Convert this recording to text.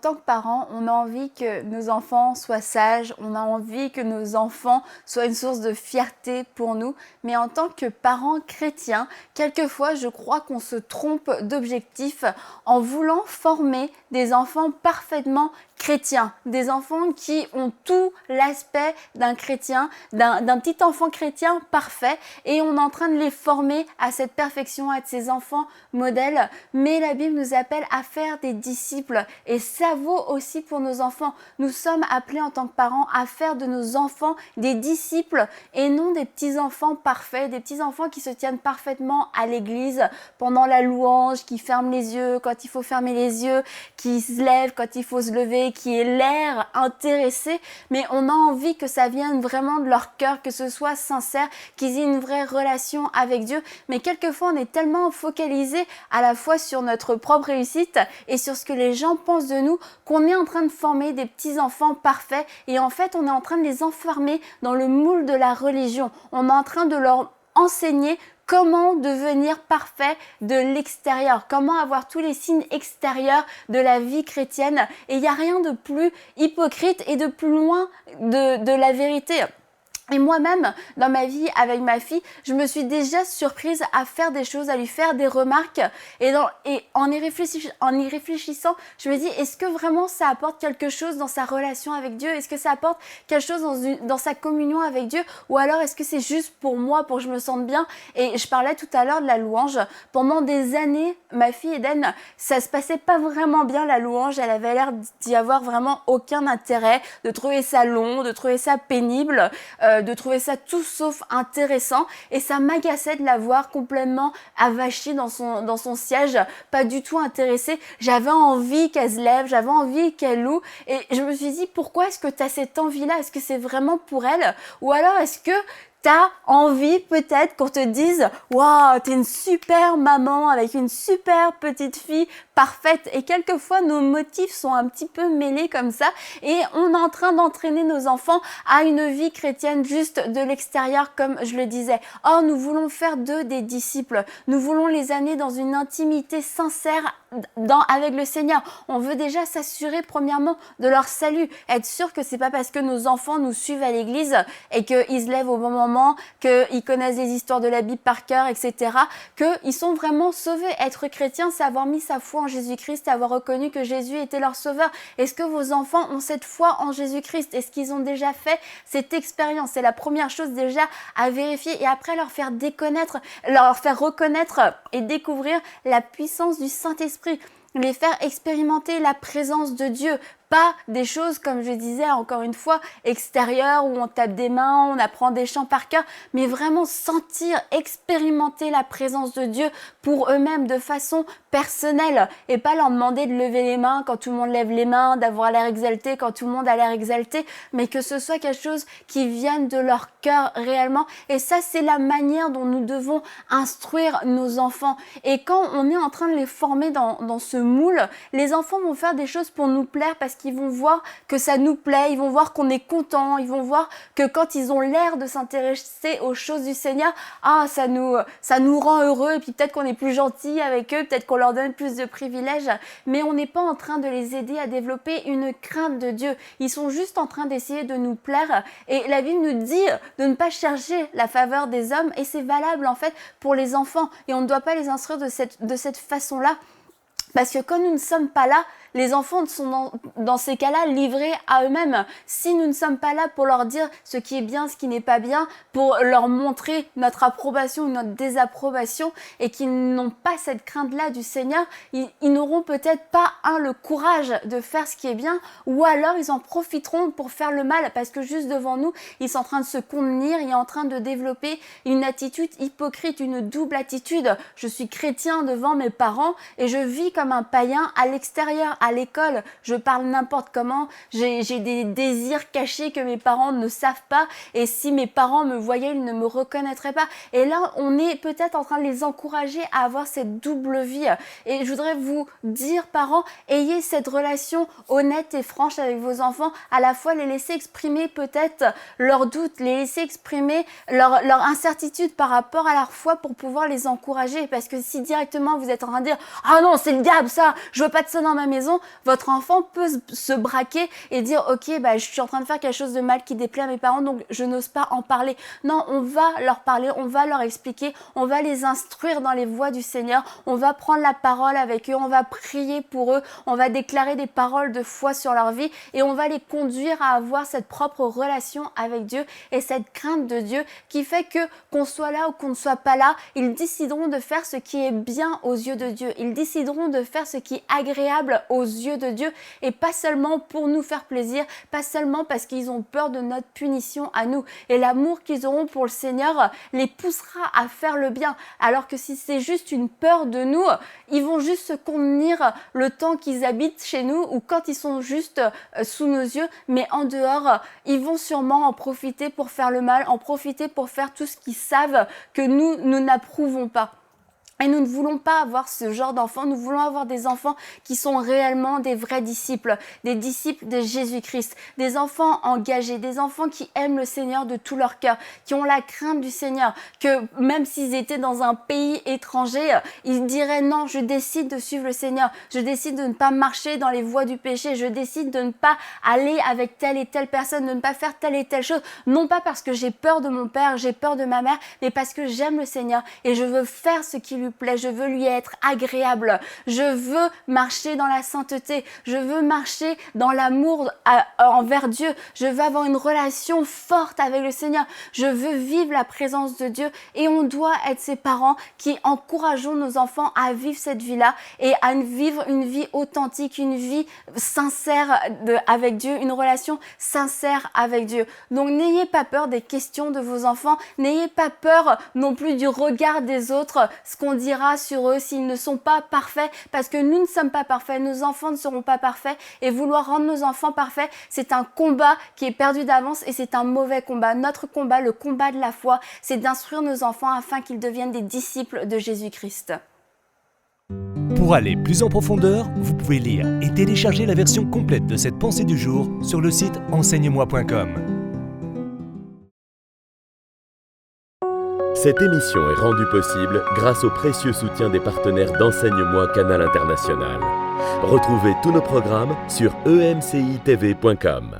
tant que parents, on a envie que nos enfants soient sages, on a envie que nos enfants soient une source de fierté pour nous. Mais en tant que parents chrétiens, quelquefois, je crois qu'on se trompe d'objectif en voulant former des enfants parfaitement chrétiens, des enfants qui ont tout l'aspect d'un chrétien, d'un petit enfant chrétien parfait, et on est en train de les former à cette perfection, à être ces enfants modèles. Mais la Bible nous appelle à faire des disciples, et ça vaut aussi pour nos enfants. Nous sommes appelés en tant que parents à faire de nos enfants des disciples et non des petits enfants parfaits, des petits enfants qui se tiennent parfaitement à l'église pendant la louange, qui ferment les yeux quand il faut fermer les yeux, qui se lèvent quand il faut se lever, qui ait l'air intéressé, mais on a envie que ça vienne vraiment de leur cœur, que ce soit sincère, qu'ils aient une vraie relation avec Dieu. Mais quelquefois, on est tellement focalisé à la fois sur notre propre réussite et sur ce que les gens pensent de nous, qu'on est en train de former des petits enfants parfaits, et en fait, on est en train de les enfermer dans le moule de la religion. On est en train de leur enseigner comment devenir parfait de l'extérieur, comment avoir tous les signes extérieurs de la vie chrétienne. Et il n'y a rien de plus hypocrite et de plus loin de la vérité. Et moi-même, dans ma vie avec ma fille, je me suis déjà surprise à faire des choses, à lui faire des remarques. Et en y réfléchissant, je me dis, est-ce que vraiment ça apporte quelque chose dans sa relation avec Dieu? Est-ce que ça apporte quelque chose dans sa communion avec Dieu? Ou alors est-ce que c'est juste pour moi, pour que je me sente bien? Et je parlais tout à l'heure de la louange. Pendant des années, ma fille Eden, ça se passait pas vraiment bien la louange. Elle avait l'air d'y avoir vraiment aucun intérêt, de trouver ça long, de trouver ça pénible, de trouver ça tout sauf intéressant, et ça m'agaçait de la voir complètement avachie dans son siège, pas du tout intéressée. J'avais envie qu'elle se lève, j'avais envie qu'elle loue, et je me suis dit, pourquoi est-ce que tu as cette envie-là? Est-ce que c'est vraiment pour elle? Ou alors est-ce que t'as envie peut-être qu'on te dise « Waouh, t'es une super maman avec une super petite fille parfaite ». Et quelquefois, nos motifs sont un petit peu mêlés comme ça, et on est en train d'entraîner nos enfants à une vie chrétienne juste de l'extérieur, comme je le disais. Or, nous voulons faire d'eux des disciples. Nous voulons les amener dans une intimité sincère avec le Seigneur. On veut déjà s'assurer premièrement de leur salut, être sûr que c'est pas parce que nos enfants nous suivent à l'église et qu'ils se lèvent au bon moment, qu'ils connaissent les histoires de la Bible par cœur, etc., qu'ils sont vraiment sauvés. Être chrétien, c'est avoir mis sa foi en Jésus-Christ et avoir reconnu que Jésus était leur sauveur. Est-ce que vos enfants ont cette foi en Jésus-Christ? Est-ce qu'ils ont déjà fait cette expérience? C'est la première chose déjà à vérifier, et après leur faire reconnaître et découvrir la puissance du Saint-Esprit, les faire expérimenter la présence de Dieu. Pas des choses, comme je disais encore une fois, extérieures où on tape des mains, on apprend des chants par cœur, mais vraiment sentir, expérimenter la présence de Dieu pour eux-mêmes de façon personnelle, et pas leur demander de lever les mains quand tout le monde lève les mains, d'avoir l'air exalté quand tout le monde a l'air exalté, mais que ce soit quelque chose qui vienne de leur cœur réellement. Et ça, c'est la manière dont nous devons instruire nos enfants. Et quand on est en train de les former dans ce moule, les enfants vont faire des choses pour nous plaire parce qu'ils vont voir que ça nous plaît, ils vont voir qu'on est content, ils vont voir que quand ils ont l'air de s'intéresser aux choses du Seigneur, ça nous rend heureux, et puis peut-être qu'on est plus gentil avec eux, peut-être qu'on leur donne plus de privilèges, mais on n'est pas en train de les aider à développer une crainte de Dieu. Ils sont juste en train d'essayer de nous plaire, et la Bible nous dit de ne pas chercher la faveur des hommes, et c'est valable en fait pour les enfants, et on ne doit pas les instruire de cette façon-là. Parce que quand nous ne sommes pas là, les enfants sont dans ces cas-là livrés à eux-mêmes. Si nous ne sommes pas là pour leur dire ce qui est bien, ce qui n'est pas bien, pour leur montrer notre approbation ou notre désapprobation, et qu'ils n'ont pas cette crainte-là du Seigneur, ils n'auront peut-être pas le courage de faire ce qui est bien, ou alors ils en profiteront pour faire le mal, parce que juste devant nous, ils sont en train de se contenir, ils sont en train de développer une attitude hypocrite, une double attitude. Je suis chrétien devant mes parents et je vis comme un païen à l'extérieur. À l'école, je parle n'importe comment, j'ai des désirs cachés que mes parents ne savent pas, et si mes parents me voyaient, ils ne me reconnaîtraient pas. Et là, on est peut-être en train de les encourager à avoir cette double vie. Et je voudrais vous dire, parents, ayez cette relation honnête et franche avec vos enfants, à la fois les laisser exprimer peut-être leurs doutes, les laisser exprimer leur incertitude par rapport à leur foi, pour pouvoir les encourager. Parce que si directement vous êtes en train de dire « Ah non, c'est le diable ça, je veux pas de ça dans ma maison, votre enfant peut se braquer et dire ok, je suis en train de faire quelque chose de mal qui déplaît à mes parents, donc je n'ose pas en parler. Non, on va leur parler, on va leur expliquer, on va les instruire dans les voies du Seigneur, on va prendre la parole avec eux, on va prier pour eux, on va déclarer des paroles de foi sur leur vie et on va les conduire à avoir cette propre relation avec Dieu et cette crainte de Dieu qui fait que qu'on soit là ou qu'on ne soit pas là, ils décideront de faire ce qui est bien aux yeux de Dieu. Ils décideront de faire ce qui est agréable aux yeux de Dieu et pas seulement pour nous faire plaisir, pas seulement parce qu'ils ont peur de notre punition à nous. Et l'amour qu'ils auront pour le Seigneur les poussera à faire le bien. Alors que si c'est juste une peur de nous, ils vont juste se contenir le temps qu'ils habitent chez nous ou quand ils sont juste sous nos yeux, mais en dehors, ils vont sûrement en profiter pour faire le mal, en profiter pour faire tout ce qu'ils savent que nous n'approuvons pas. Et nous ne voulons pas avoir ce genre d'enfants, nous voulons avoir des enfants qui sont réellement des vrais disciples, des disciples de Jésus-Christ, des enfants engagés, des enfants qui aiment le Seigneur de tout leur cœur, qui ont la crainte du Seigneur, que même s'ils étaient dans un pays étranger, ils diraient non, je décide de suivre le Seigneur, je décide de ne pas marcher dans les voies du péché, je décide de ne pas aller avec telle et telle personne, de ne pas faire telle et telle chose, non pas parce que j'ai peur de mon père, j'ai peur de ma mère, mais parce que j'aime le Seigneur et je veux faire ce qui lui plaît, je veux lui être agréable, je veux marcher dans la sainteté, je veux marcher dans l'amour envers Dieu, je veux avoir une relation forte avec le Seigneur, je veux vivre la présence de Dieu et on doit être ces parents qui encourageons nos enfants à vivre cette vie-là et à vivre une vie authentique, une vie sincère avec Dieu, une relation sincère avec Dieu. Donc n'ayez pas peur des questions de vos enfants, n'ayez pas peur non plus du regard des autres, ce qu'on dira sur eux s'ils ne sont pas parfaits, parce que nous ne sommes pas parfaits, nos enfants ne seront pas parfaits et vouloir rendre nos enfants parfaits, c'est un combat qui est perdu d'avance et c'est un mauvais combat. Notre combat, le combat de la foi, c'est d'instruire nos enfants afin qu'ils deviennent des disciples de Jésus-Christ. Pour aller plus en profondeur, vous pouvez lire et télécharger la version complète de cette pensée du jour sur le site enseigne-moi.com. Cette émission est rendue possible grâce au précieux soutien des partenaires d'Enseigne-moi Canal International. Retrouvez tous nos programmes sur emcitv.com.